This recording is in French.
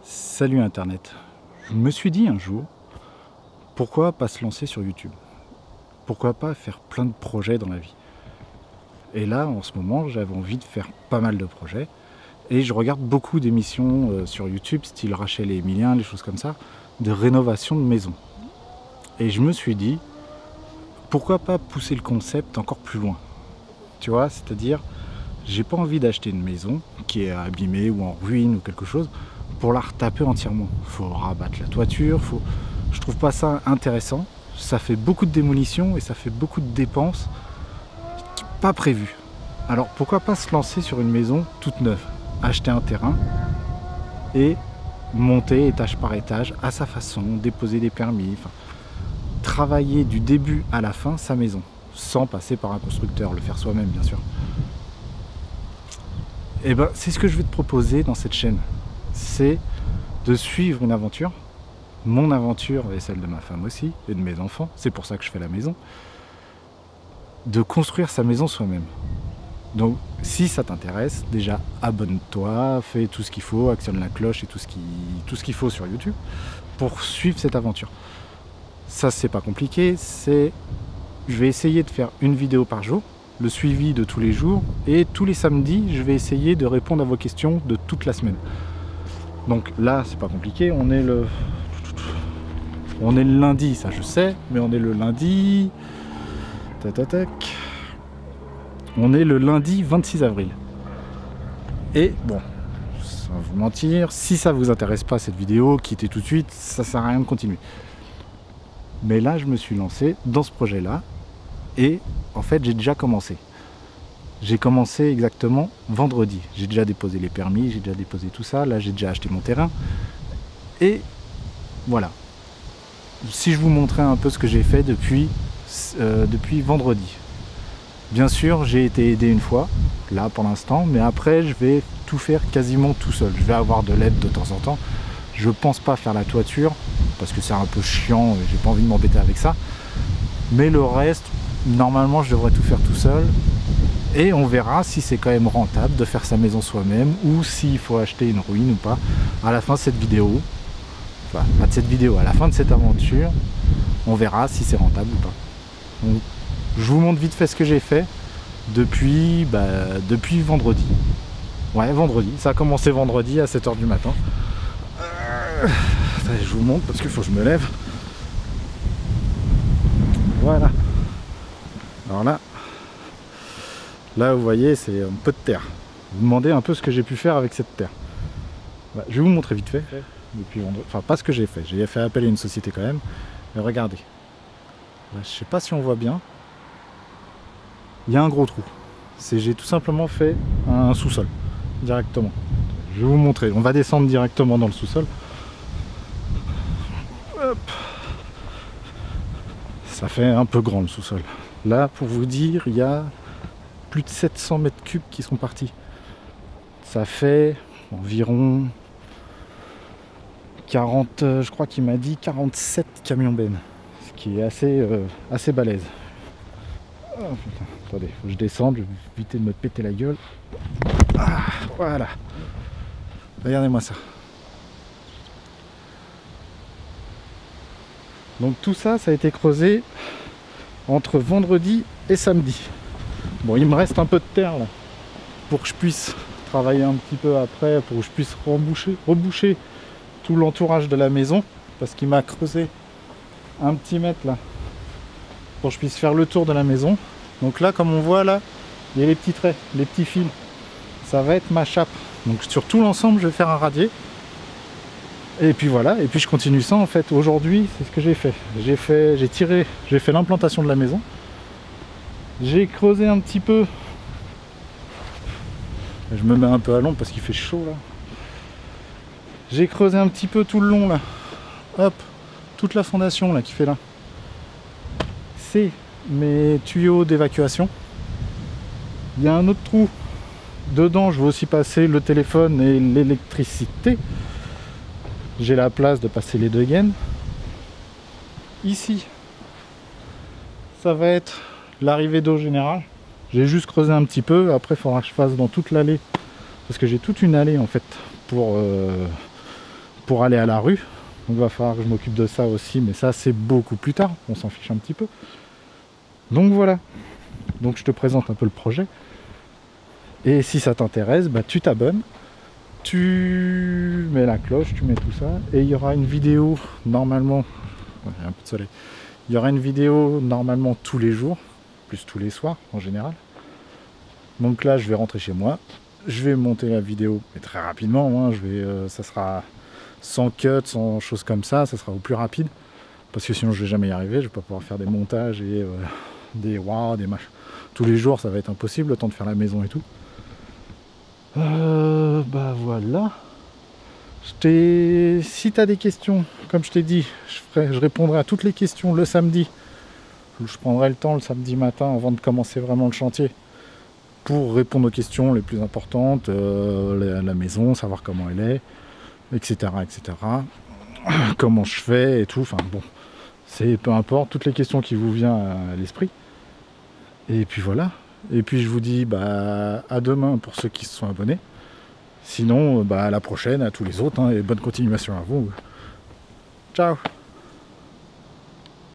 Salut Internet. Je me suis dit un jour, pourquoi pas se lancer sur YouTube? Pourquoi pas faire plein de projets dans la vie? Et là, en ce moment, j'avais envie de faire pas mal de projets. Et je regarde beaucoup d'émissions sur YouTube, style Rachel et Emilien, les choses comme ça, de rénovation de maisons. Et je me suis dit, pourquoi pas pousser le concept encore plus loin? Tu vois, c'est-à-dire, j'ai pas envie d'acheter une maison qui est abîmée ou en ruine ou quelque chose, pour la retaper entièrement. Faut rabattre la toiture, je trouve pas ça intéressant. Ça fait beaucoup de démolition et ça fait beaucoup de dépenses pas prévues. Alors pourquoi pas se lancer sur une maison toute neuve, acheter un terrain et monter étage par étage à sa façon, déposer des permis, enfin, travailler du début à la fin sa maison, sans passer par un constructeur, le faire soi-même bien sûr. Et ben c'est ce que je vais te proposer dans cette chaîne. C'est de suivre une aventure, mon aventure et celle de ma femme aussi, et de mes enfants, c'est pour ça que je fais la maison, de construire sa maison soi-même. Donc si ça t'intéresse, déjà abonne-toi, fais tout ce qu'il faut, actionne la cloche et tout ce qu'il faut sur YouTube pour suivre cette aventure. Ça c'est pas compliqué, je vais essayer de faire une vidéo par jour, le suivi de tous les jours, et tous les samedis je vais essayer de répondre à vos questions de toute la semaine. Donc là, c'est pas compliqué, on est le lundi, ça je sais, mais on est le lundi... On est le lundi 26 avril. Et bon, sans vous mentir, si ça vous intéresse pas cette vidéo, quittez tout de suite, ça sert à rien de continuer. Mais là, je me suis lancé dans ce projet-là, et en fait, j'ai déjà commencé. J'ai commencé exactement vendredi. J'ai déjà déposé les permis, j'ai déjà déposé tout ça. Là, j'ai déjà acheté mon terrain. Et voilà. Si je vous montrais un peu ce que j'ai fait depuis vendredi. Bien sûr, j'ai été aidé une fois, là pour l'instant, mais après, je vais tout faire quasiment tout seul. Je vais avoir de l'aide de temps en temps. Je pense pas faire la toiture, parce que c'est un peu chiant et j'ai pas envie de m'embêter avec ça. Mais le reste, normalement, je devrais tout faire tout seul. Et on verra si c'est quand même rentable de faire sa maison soi-même ou s'il faut acheter une ruine ou pas à la fin de cette vidéo. Enfin, pas de cette vidéo, à la fin de cette aventure, on verra si c'est rentable ou pas. Donc, je vous montre vite fait ce que j'ai fait depuis vendredi. Ouais, vendredi. Ça a commencé vendredi à 7 h du matin. Je vous montre parce qu'il faut que je me lève. Voilà. Alors là, vous voyez, c'est un peu de terre. Vous demandez un peu ce que j'ai pu faire avec cette terre. Bah, je vais vous montrer vite fait. Depuis vendredi. Enfin, pas ce que j'ai fait. J'ai fait appel à une société quand même. Mais regardez. Là, je sais pas si on voit bien. Il y a un gros trou. J'ai tout simplement fait un sous-sol. Directement. Je vais vous montrer. On va descendre directement dans le sous-sol. Hop. Ça fait un peu grand le sous-sol. Là, pour vous dire, il y a plus de 700 mètres cubes qui sont partis. Ça fait environ 40, je crois qu'il m'a dit 47 camions bennes, ce qui est assez balèze. Oh, putain. Attendez, faut que je descende, je vais éviter de me péter la gueule. Ah, voilà. Regardez-moi ça. Donc tout ça, ça a été creusé entre vendredi et samedi. Bon, il me reste un peu de terre là, pour que je puisse travailler un petit peu après, pour que je puisse reboucher tout l'entourage de la maison, parce qu'il m'a creusé un petit mètre là, pour que je puisse faire le tour de la maison. Donc là, comme on voit là, il y a les petits traits, les petits fils. Ça va être ma chape. Donc sur tout l'ensemble, je vais faire un radier. Et puis voilà, et puis je continue ça en fait. Aujourd'hui, c'est ce que j'ai fait. J'ai fait l'implantation de la maison. J'ai creusé un petit peu. Je me mets un peu à l'ombre parce qu'il fait chaud là. J'ai creusé un petit peu tout le long là. Hop, toute la fondation là qui fait là. C'est mes tuyaux d'évacuation. Il y a un autre trou. Dedans, je vais aussi passer le téléphone et l'électricité. J'ai la place de passer les deux gaines. Ici, ça va être l'arrivée d'eau générale. J'ai juste creusé un petit peu. Après, il faudra que je fasse dans toute l'allée. Parce que j'ai toute une allée en fait pour aller à la rue. Donc il va falloir que je m'occupe de ça aussi, mais ça c'est beaucoup plus tard, on s'en fiche un petit peu. Donc voilà, donc je te présente un peu le projet. Et si ça t'intéresse, bah, tu t'abonnes, tu mets la cloche, tu mets tout ça, et il y aura une vidéo normalement, il y a un peu de soleil, il y aura une vidéo normalement tous les jours, plus tous les soirs en général. Donc là je vais rentrer chez moi, je vais monter la vidéo, mais très rapidement, hein, ça sera sans cut, sans choses comme ça sera au plus rapide, parce que sinon je vais jamais y arriver, je vais pas pouvoir faire des montages et des wow, des machins. Tous les jours ça va être impossible, le temps de faire la maison et tout. Bah voilà. Si tu as des questions, comme je t'ai dit, je répondrai à toutes les questions le samedi. Je prendrai le temps le samedi matin avant de commencer vraiment le chantier pour répondre aux questions les plus importantes, la maison, savoir comment elle est, etc. etc. Comment je fais et tout. Enfin bon, c'est peu importe, toutes les questions qui vous viennent à l'esprit. Et puis voilà. Et puis je vous dis bah, à demain pour ceux qui se sont abonnés. Sinon, bah, à la prochaine, à tous les autres, hein, et bonne continuation à vous. Ciao!